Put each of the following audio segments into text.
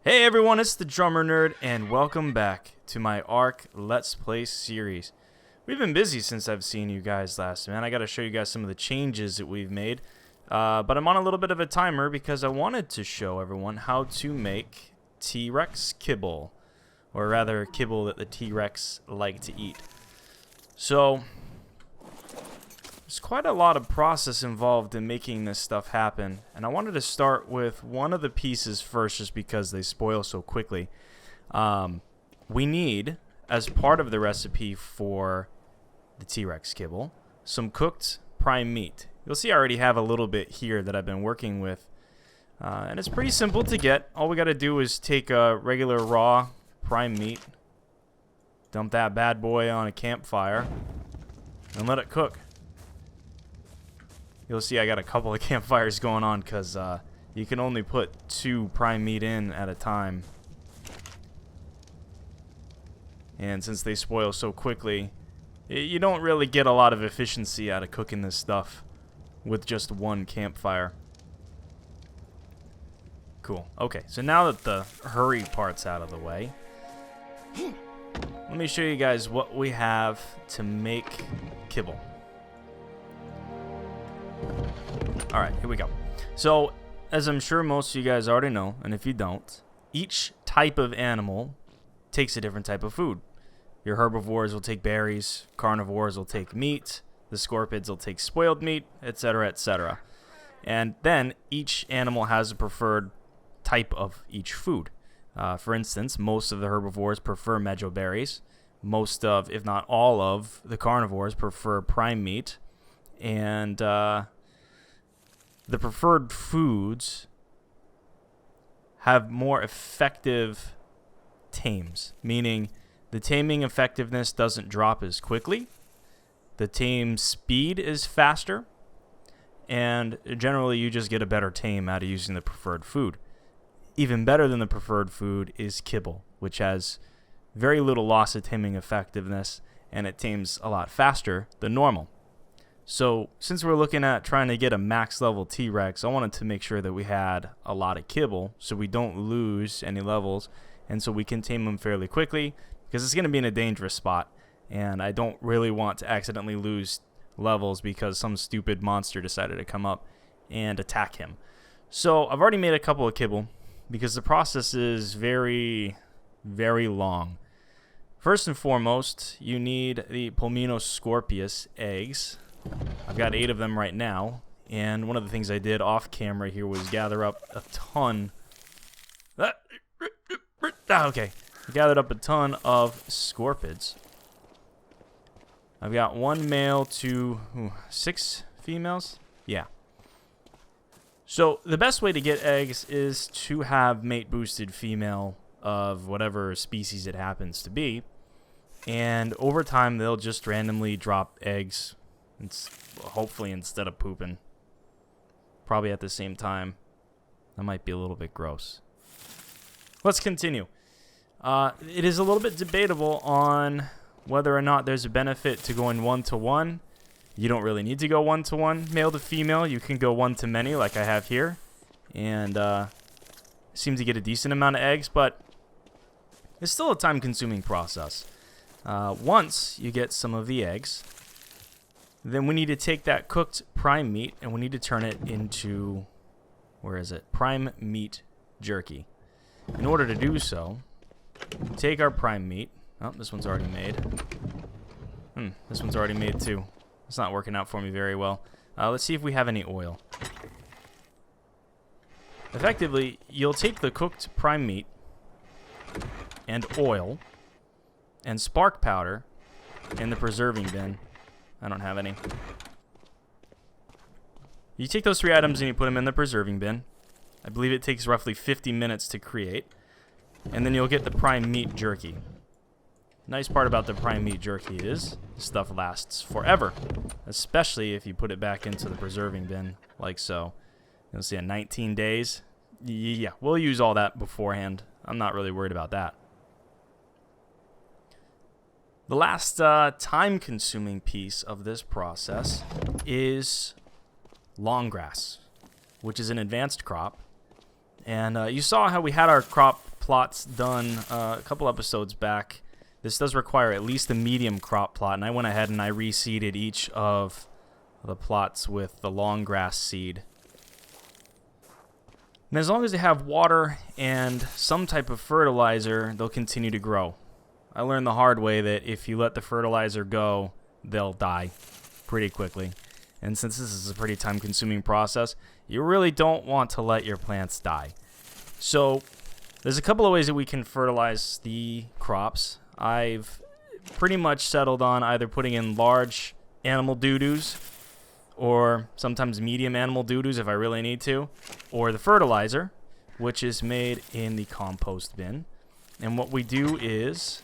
Hey everyone, it's the Drummer Nerd, and welcome back to my ARK Let's Play series. We've been busy since I've seen you guys last, man. I gotta show you guys some of the changes that we've made. But I'm on a little bit of a timer because I wanted to show everyone how to make T-Rex kibble. Or rather, kibble that the T-Rex like to eat. So, there's quite a lot of process involved in making this stuff happen, and I wanted to start with one of the pieces first just because they spoil so quickly. We need, as part of the recipe for the T-Rex kibble, some cooked prime meat. You'll see I already have a little bit here that I've been working with, and it's pretty simple to get. All we got to do is take a regular raw prime meat, dump that bad boy on a campfire, and let it cook. You'll see I got a couple of campfires going on because you can only put 2 prime meat in at a time. And since they spoil so quickly, you don't really get a lot of efficiency out of cooking this stuff with just 1 campfire. Cool. Okay, so now that the hurry part's out of the way, let me show you guys what we have to make kibble. Alright, here we go. So, as I'm sure most of you guys already know, and if you don't, each type of animal takes a different type of food. Your herbivores will take berries, carnivores will take meat, the scorpids will take spoiled meat, etc., etc. And then each animal has a preferred type of each food. For instance, most of the herbivores prefer mejoberries. Most of, if not all of, the carnivores prefer prime meat. And the preferred foods have more effective tames, meaning the taming effectiveness doesn't drop as quickly, the tame speed is faster, and generally you just get a better tame out of using the preferred food. Even better than the preferred food is kibble, which has very little loss of taming effectiveness, and it tames a lot faster than normal. So, since we're looking at trying to get a max level T-Rex, I wanted to make sure that we had a lot of kibble so we don't lose any levels, and so we can tame them fairly quickly, because it's going to be in a dangerous spot, and I don't really want to accidentally lose levels because some stupid monster decided to come up and attack him. So, I've already made a couple of kibble, because the process is very, very long. First and foremost, you need the Pulminoscorpius eggs. I've got 8 of them right now, and one of the things I did off camera here was gather up a ton. Okay, I gathered up a ton of scorpids. I've got 1 male to 6 females. Yeah. So the best way to get eggs is to have mate boosted female of whatever species it happens to be, and over time they'll just randomly drop eggs. It's hopefully instead of pooping. Probably at the same time. That might be a little bit gross. Let's continue. It is a little bit debatable on whether or not there's a benefit to going 1-to-1. You don't really need to go 1-to-1, male to female. You can go 1-to-many like I have here. And seem to get a decent amount of eggs, but it's still a time-consuming process. Once you get some of the eggs, then we need to take that cooked prime meat and we need to turn it into, where is it? Prime meat jerky. In order to do so, take our prime meat. Oh, this one's already made. This one's already made too. It's not working out for me very well. Let's see if we have any oil. Effectively, you'll take the cooked prime meat and oil and spark powder in the preserving bin. I don't have any. You take those 3 items and you put them in the preserving bin. I believe it takes roughly 50 minutes to create. And then you'll get the prime meat jerky. Nice part about the prime meat jerky is the stuff lasts forever. Especially if you put it back into the preserving bin like so. You'll see in 19 days. Yeah, we'll use all that beforehand. I'm not really worried about that. The last time-consuming piece of this process is long grass, which is an advanced crop. And you saw how we had our crop plots done a couple episodes back. This does require at least a medium crop plot, and I went ahead and I reseeded each of the plots with the long grass seed. And as long as they have water and some type of fertilizer, they'll continue to grow. I learned the hard way that if you let the fertilizer go, they'll die pretty quickly. And since this is a pretty time-consuming process, you really don't want to let your plants die. So there's a couple of ways that we can fertilize the crops. I've pretty much settled on either putting in large animal doo-doos or sometimes medium animal doo-doos if I really need to, or the fertilizer, which is made in the compost bin. And what we do is,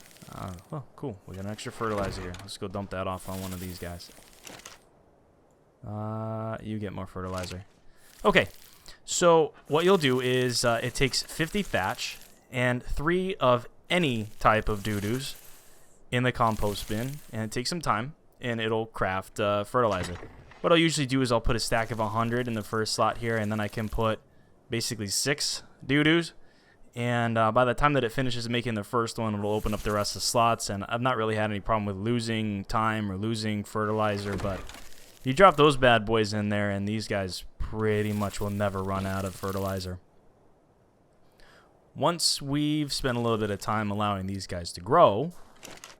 oh, cool, we got an extra fertilizer here. Let's go dump that off on one of these guys. You get more fertilizer. Okay, so what you'll do is it takes 50 thatch and 3 of any type of doo-doos in the compost bin, and it takes some time, and it'll craft fertilizer. What I'll usually do is I'll put a stack of 100 in the first slot here, and then I can put basically 6 doo-doos. And by the time that it finishes making the first one, it'll open up the rest of the slots. And I've not really had any problem with losing time or losing fertilizer, but you drop those bad boys in there, and these guys pretty much will never run out of fertilizer. Once we've spent a little bit of time allowing these guys to grow,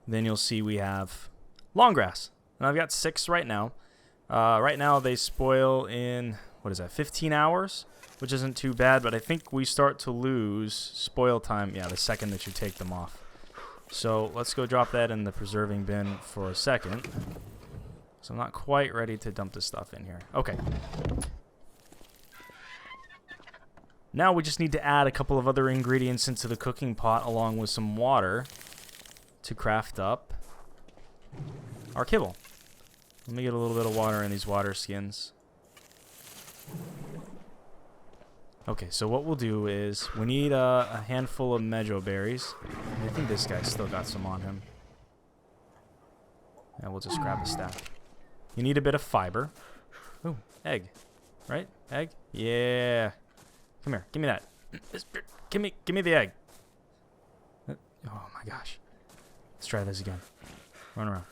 then you'll see we have long grass. And I've got 6 right now. Right now they spoil in, 15 hours? Which isn't too bad, but I think we start to lose spoil time, the second that you take them off. So let's go drop that in the preserving bin for a second. So I'm not quite ready to dump this stuff in here. Okay. Now we just need to add a couple of other ingredients into the cooking pot along with some water to craft up our kibble. Let me get a little bit of water in these water skins. Okay, so what we'll do is we need a handful of mejo berries. I think this guy's still got some on him. Yeah, we'll just grab a stack. You need a bit of fiber. Ooh, egg. Right? Egg? Yeah. Come here. Give me that. Give me the egg. Oh my gosh. Let's try this again. Run around.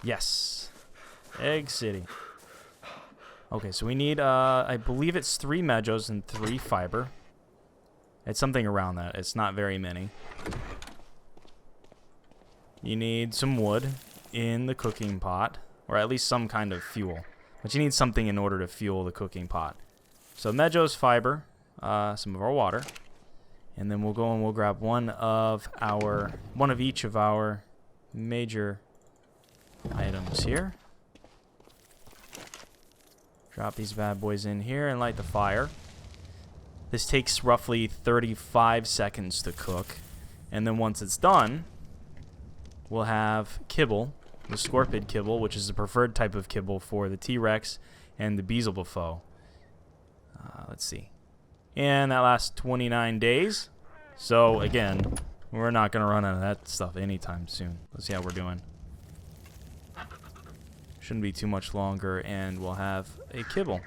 Yes. Egg City. Okay, so we need, I believe it's 3 mejos and 3 fiber. It's something around that. It's not very many. You need some wood in the cooking pot, or at least some kind of fuel. But you need something in order to fuel the cooking pot. So mejos, fiber, some of our water, and then we'll go and we'll grab one of each of our major items here. Drop these bad boys in here and light the fire. This takes roughly 35 seconds to cook. And then once it's done, we'll have kibble, the scorpid kibble, which is the preferred type of kibble for the T-Rex and the Beelzebufo. Let's see. And that lasts 29 days. So, again, we're not going to run out of that stuff anytime soon. Let's see how we're doing. Shouldn't be too much longer, and we'll have a kibble.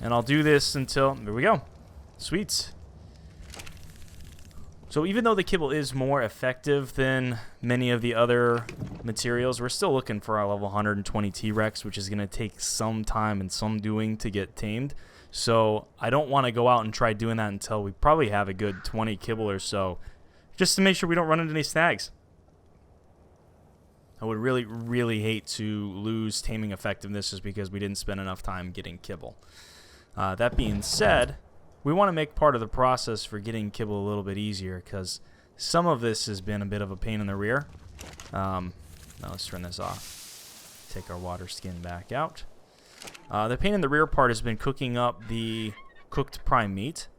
And I'll do this until, there we go, sweets. So even though the kibble is more effective than many of the other materials, we're still looking for our level 120 T-Rex, which is going to take some time and some doing to get tamed. So I don't want to go out and try doing that until we probably have a good 20 kibble or so, just to make sure we don't run into any snags. I would really, really hate to lose taming effectiveness just because we didn't spend enough time getting kibble. That being said, we want to make part of the process for getting kibble a little bit easier because some of this has been a bit of a pain in the rear. Now let's turn this off. Take our water skin back out. The pain in the rear part has been cooking up the cooked prime meat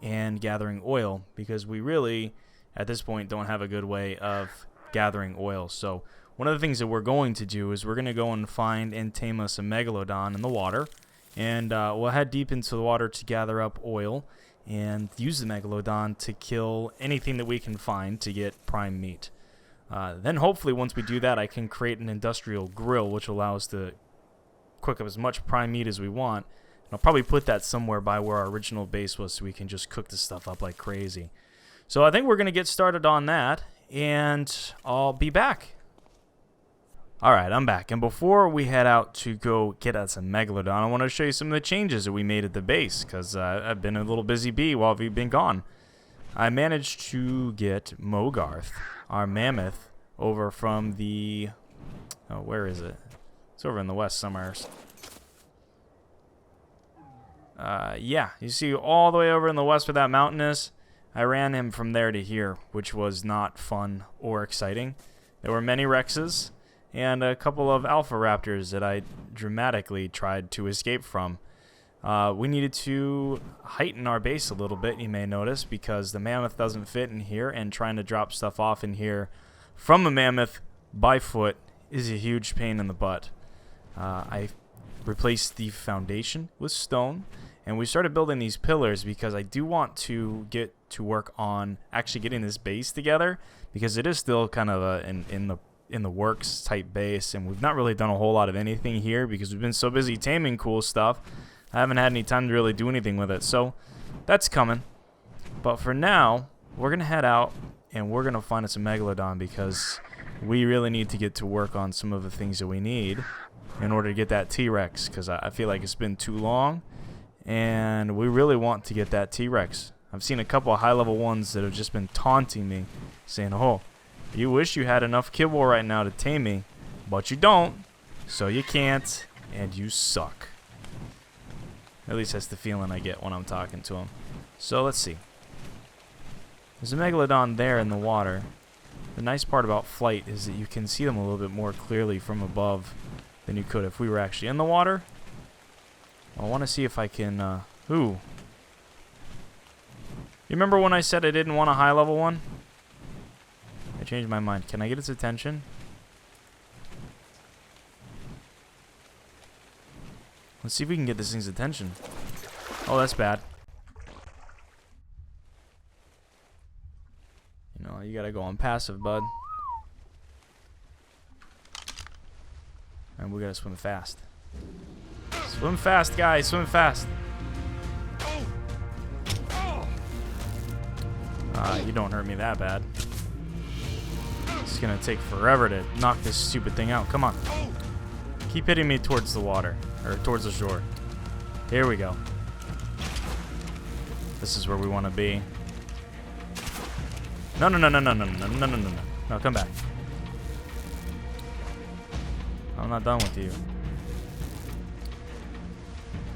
and gathering oil because we really, at this point, don't have a good way of gathering oil. So one of the things that we're going to do is we're going to go and find and tame us a megalodon in the water. And we'll head deep into the water to gather up oil and use the megalodon to kill anything that we can find to get prime meat. Then hopefully once we do that, I can create an industrial grill which allows us to cook up as much prime meat as we want. I'll probably put that somewhere by where our original base was so we can just cook this stuff up like crazy. So I think we're going to get started on that, and I'll be back. Alright, I'm back, and before we head out to go get us a Megalodon, I want to show you some of the changes that we made at the base, because I've been a little busy bee while we've been gone. I managed to get Mogarth, our mammoth, over from the... Oh, where is it? It's over in the west somewhere. Yeah, you see all the way over in the west where that mountain is? I ran him from there to here, which was not fun or exciting. There were many Rexes and a couple of Alpha Raptors that I dramatically tried to escape from. We needed to heighten our base a little bit, you may notice, because the mammoth doesn't fit in here, and trying to drop stuff off in here from a mammoth by foot is a huge pain in the butt. I replaced the foundation with stone, and we started building these pillars because I do want to get to work on actually getting this base together, because it is still kind of a in the works type base, and we've not really done a whole lot of anything here because we've been so busy taming cool stuff. I haven't had any time to really do anything with it, so that's coming. But for now, we're gonna head out and we're gonna find us a Megalodon, because we really need to get to work on some of the things that we need in order to get that T-Rex, because I feel like it's been too long, and we really want to get that T-Rex. I've seen a couple of high-level ones that have just been taunting me, saying, oh, you wish you had enough kibble right now to tame me, but you don't, so you can't, and you suck. At least that's the feeling I get when I'm talking to them. So let's see. There's a Megalodon there in the water. The nice part about flight is that you can see them a little bit more clearly from above than you could if we were actually in the water. I want to see if I can... Ooh. You remember when I said I didn't want a high-level one? I changed my mind. Can I get its attention? Let's see if we can get this thing's attention. Oh, that's bad. You know, you gotta go on passive, bud. And we gotta swim fast. Swim fast, guys. Swim fast. You don't hurt me that bad. It's gonna take forever to knock this stupid thing out. Come on. Keep hitting me towards the water. Or towards the shore. Here we go. This is where we want to be. No, no, no, no, no, no, no, no, no, no, no. No, come back. I'm not done with you.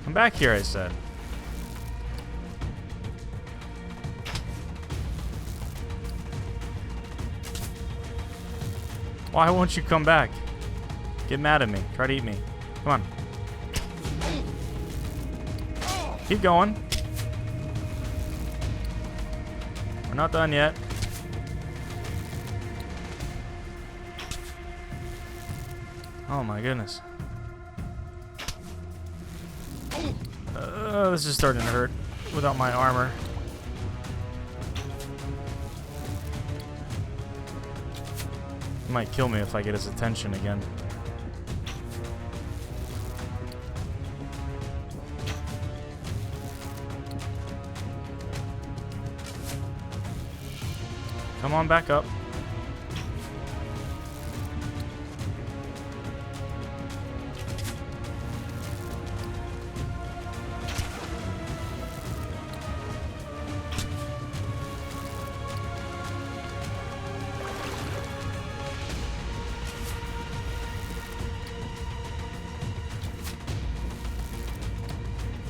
Come back here, I said. Why won't you come back? Get mad at me. Try to eat me. Come on. Keep going. We're not done yet. Oh my goodness. This is starting to hurt without my armor. He might kill me if I get his attention again. Come on back up.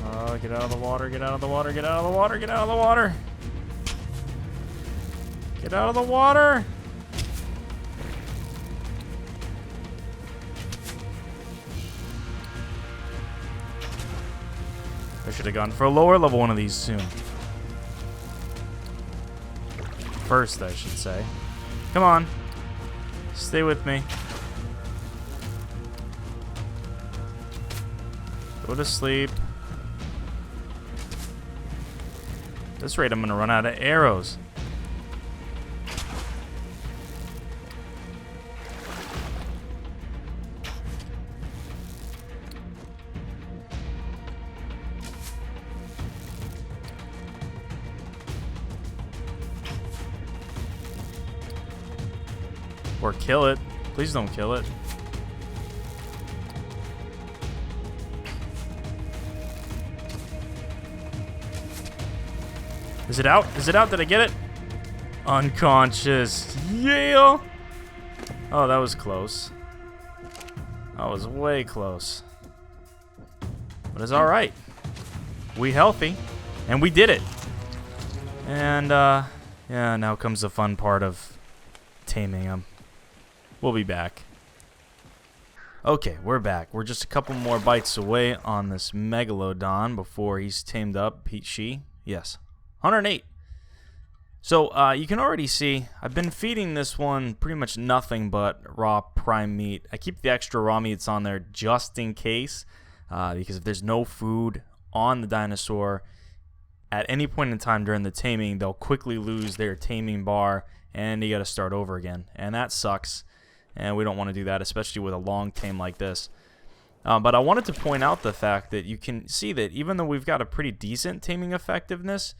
Oh, get out of the water, get out of the water, get out of the water, get out of the water. Get out of the water! I should have gone for a lower level one of these soon. First, I should say. Come on. Stay with me. Go to sleep. At this rate, I'm going to run out of arrows. Or kill it. Please don't kill it. Is it out? Is it out? Did I get it? Unconscious. Yeah! Oh, that was close. That was way close. But it's alright. We healthy. And we did it. And, yeah, now comes the fun part of taming him. We'll be back. Okay, we're back. We're just a couple more bites away on this Megalodon before he's tamed up. She? Yes. 108. So, you can already see, I've been feeding this one pretty much nothing but raw prime meat. I keep the extra raw meats on there just in case, because if there's no food on the dinosaur, at any point in time during the taming, they'll quickly lose their taming bar, and you gotta start over again. And that sucks, and we don't want to do that, especially with a long tame like this. But I wanted to point out the fact that you can see that even though we've got a pretty decent taming effectiveness,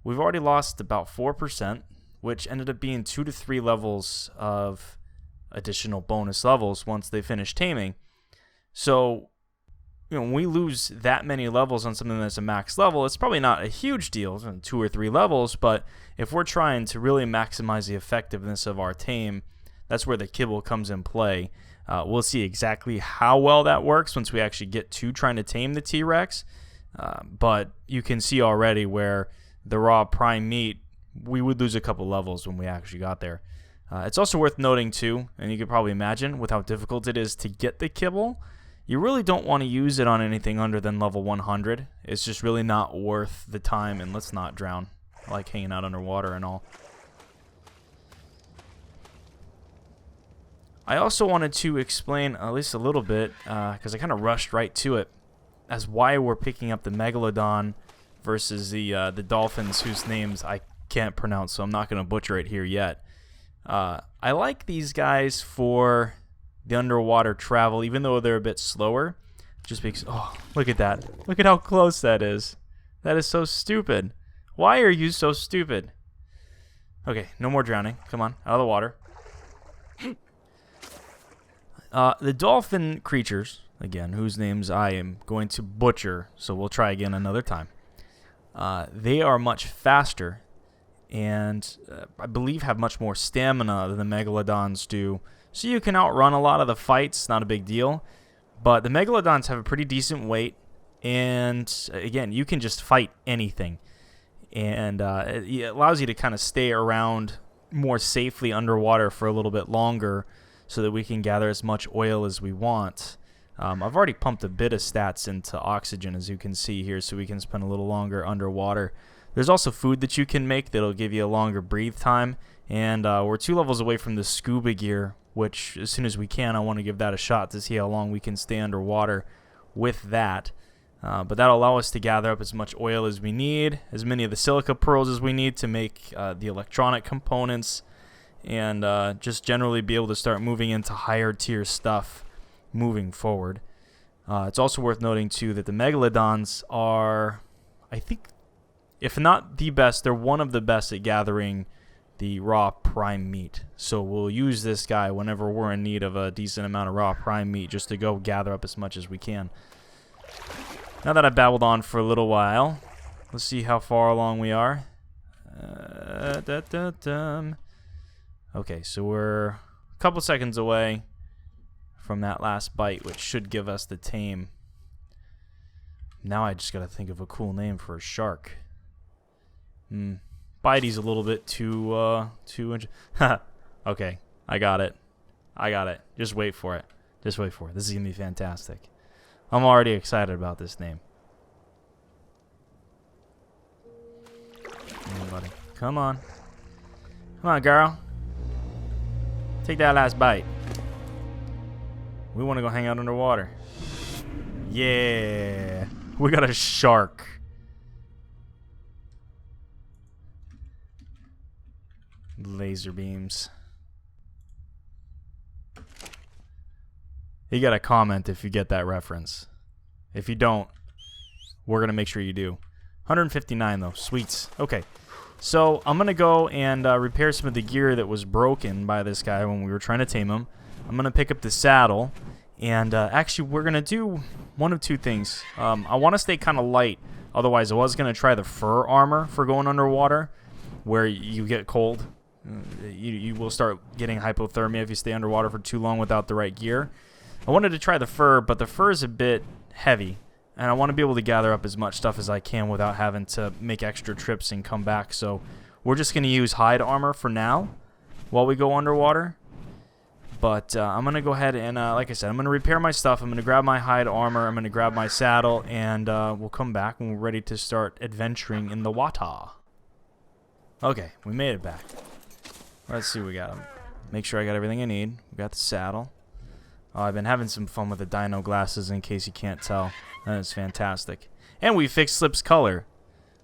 we've already lost about 4%, which ended up being 2 to 3 levels of additional bonus levels once they finish taming. So, you know, when we lose that many levels on something that's a max level, it's probably not a huge deal, 2 or 3 levels, but if we're trying to really maximize the effectiveness of our tame, that's where the kibble comes in play. We'll see exactly how well that works once we actually get to trying to tame the T-Rex, but you can see already where the raw prime meat, we would lose a couple levels when we actually got there. It's also worth noting too, and you can probably imagine with how difficult it is to get the kibble, you really don't want to use it on anything under than level 100. It's just really not worth the time, and let's not drown. I like hanging out underwater and all. I also wanted to explain at least a little bit, because I kind of rushed right to it, as why we're picking up the Megalodon versus the dolphins whose names I can't pronounce, so I'm not going to butcher it here yet. I like these guys for the underwater travel, even though they're a bit slower, just because, oh, look at that. Look at how close that is. That is so stupid. Why are you so stupid? Okay, no more drowning. Come on, out of the water. The dolphin creatures, again, whose names I am going to butcher, so we'll try again another time. They are much faster and I believe have much more stamina than the Megalodons do. So you can outrun a lot of the fights, not a big deal. But the Megalodons have a pretty decent weight, and again, you can just fight anything. And it allows you to kind of stay around more safely underwater for a little bit longer so that we can gather as much oil as we want. I've already pumped a bit of stats into oxygen, as you can see here, so we can spend a little longer underwater. There's also food that you can make that'll give you a longer breathe time, and we're 2 levels away from the scuba gear, which as soon as we can, I want to give that a shot to see how long we can stay underwater with that. But that'll allow us to gather up as much oil as we need, as many of the silica pearls as we need to make the electronic components, and just generally be able to start moving into higher tier stuff moving forward. It's also worth noting too that the Megalodons are, I think, if not the best, they're one of the best at gathering the raw prime meat. So we'll use this guy whenever we're in need of a decent amount of raw prime meat just to go gather up as much as we can. Now that I've babbled on for a little while, let's see how far along we are. Okay, so we're a couple seconds away from that last bite, which should give us the tame. Now I just gotta think of a cool name for a shark. Bitey's a little bit too okay, I got it. Just wait for it. This is gonna be fantastic. I'm already excited about this name. Come on, buddy. Come on. Come on, girl. Take that last bite. We want to go hang out underwater. Yeah. We got a shark. Laser beams. You got to comment if you get that reference. If you don't, we're going to make sure you do. 159 though. Sweets. Okay. So I'm going to go and repair some of the gear that was broken by this guy when we were trying to tame him. I'm going to pick up the saddle. And actually, we're going to do one of two things. I want to stay kind of light. Otherwise, I was going to try the fur armor for going underwater, where you get cold. You will start getting hypothermia if you stay underwater for too long without the right gear. I wanted to try the fur, but the fur is a bit heavy. And I want to be able to gather up as much stuff as I can without having to make extra trips and come back. So we're just going to use hide armor for now while we go underwater. But I'm going to go ahead and, like I said, I'm going to repair my stuff. I'm going to grab my hide armor. I'm going to grab my saddle. And we'll come back when we're ready to start adventuring in the water. Okay, we made it back. Let's see what we got. Make sure I got everything I need. We got the saddle. Oh, I've been having some fun with the dino glasses in case you can't tell. That is fantastic. And we fixed Slip's color.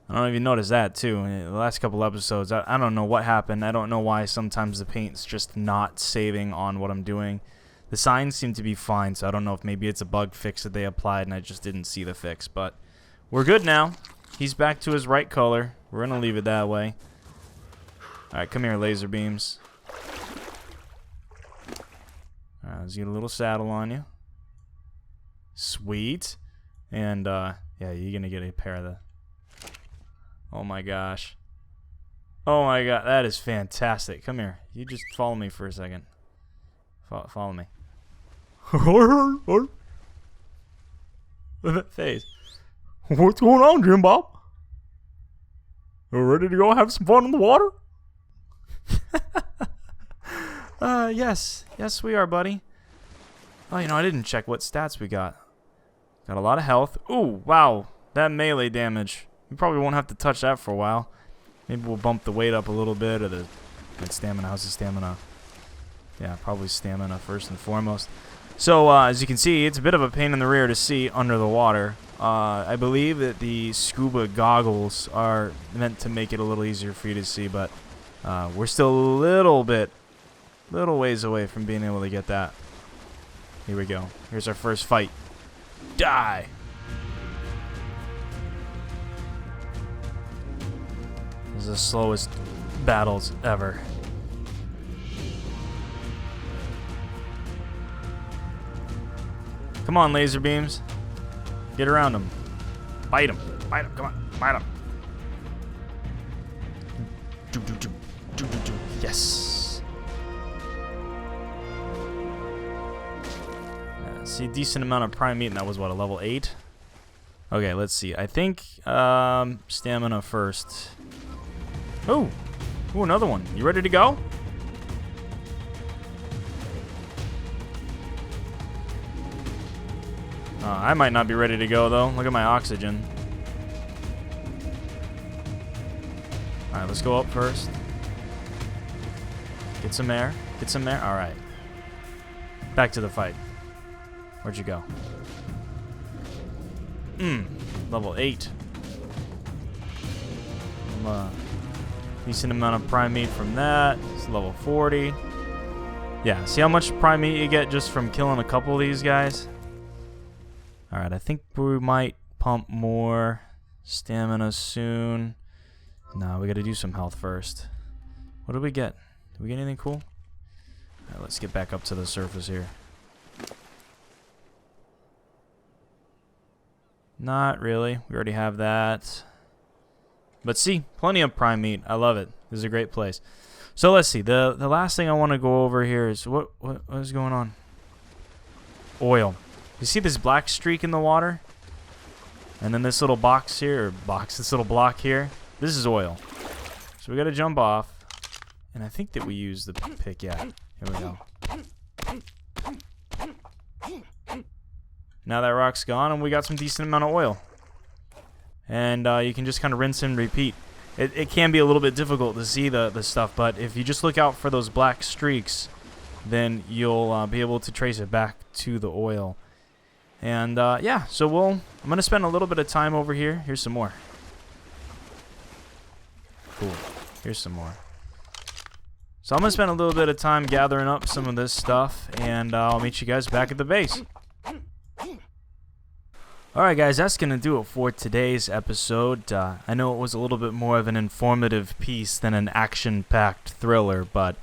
I don't know if you noticed that too. In the last couple episodes, I don't know what happened. I don't know why sometimes the paint's just not saving on what I'm doing. The signs seem to be fine, so I don't know if maybe it's a bug fix that they applied and I just didn't see the fix. But we're good now. He's back to his right color. We're going to leave it that way. Alright, come here, laser beams. Alright, let's get a little saddle on you. Sweet. And, yeah, you're going to get a pair of the... Oh, my gosh. Oh, my God. That is fantastic. Come here. You just follow me for a second. Follow me. Look at that face. What's going on, Jim Bob? You ready to go have some fun in the water? Yes. Yes, we are, buddy. Oh, you know, I didn't check what stats we got. Got a lot of health. Ooh, wow. That melee damage. We probably won't have to touch that for a while. Maybe we'll bump the weight up a little bit, or the stamina. How's the stamina? Yeah, probably stamina first and foremost. So, as you can see, it's a bit of a pain in the rear to see under the water. I believe that the scuba goggles are meant to make it a little easier for you to see, but we're still a little ways away from being able to get that. Here we go. Here's our first fight. Die! This is the slowest battles ever. Come on, laser beams. Get around them. Bite them. Bite them. Come on. Bite them. Yes. See, decent amount of prime meat, and that was what, a level 8? Okay, let's see. I think stamina first. Oh, ooh, another one. You ready to go? I might not be ready to go, though. Look at my oxygen. Alright, let's go up first. Get some air. Get some air. Alright. Back to the fight. Where'd you go? Level 8. Decent amount of prime meat from that. It's level 40. Yeah, see how much prime meat you get just from killing a couple of these guys? Alright, I think we might pump more stamina soon. No, we gotta do some health first. What did we get? Did we get anything cool? Alright, let's get back up to the surface here. Not really. We already have that. But see, plenty of prime meat. I love it. This is a great place. So let's see. The last thing I want to go over here is what is going on? Oil. You see this black streak in the water? And then this little box here, this little block here. This is oil. So we got to jump off. And I think that we use the pick. Yeah. Here we go. Now that rock's gone, and we got some decent amount of oil. And you can just kind of rinse and repeat. It can be a little bit difficult to see the stuff, but if you just look out for those black streaks, then you'll be able to trace it back to the oil. And yeah, so I'm going to spend a little bit of time over here. Here's some more. Cool. Here's some more. So I'm going to spend a little bit of time gathering up some of this stuff, and I'll meet you guys back at the base. Alright guys, that's going to do it for today's episode. I know it was a little bit more of an informative piece than an action-packed thriller, but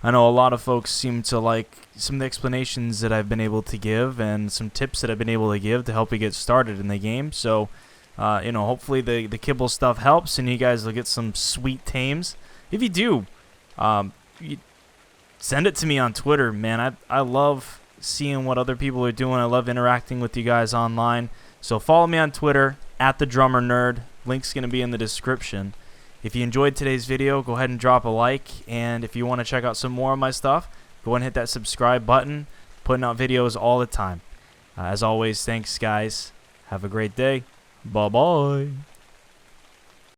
I know a lot of folks seem to like some of the explanations that I've been able to give and some tips that I've been able to give to help you get started in the game. So, hopefully the Kibble stuff helps and you guys will get some sweet tames. If you do, you send it to me on Twitter, man. I love seeing what other people are doing. I love interacting with you guys online. So follow me on Twitter, @TheDrummerNerd. Link's going to be in the description. If you enjoyed today's video, go ahead and drop a like. And if you want to check out some more of my stuff, go ahead and hit that subscribe button. Putting out videos all the time. As always, thanks, guys. Have a great day. Bye-bye.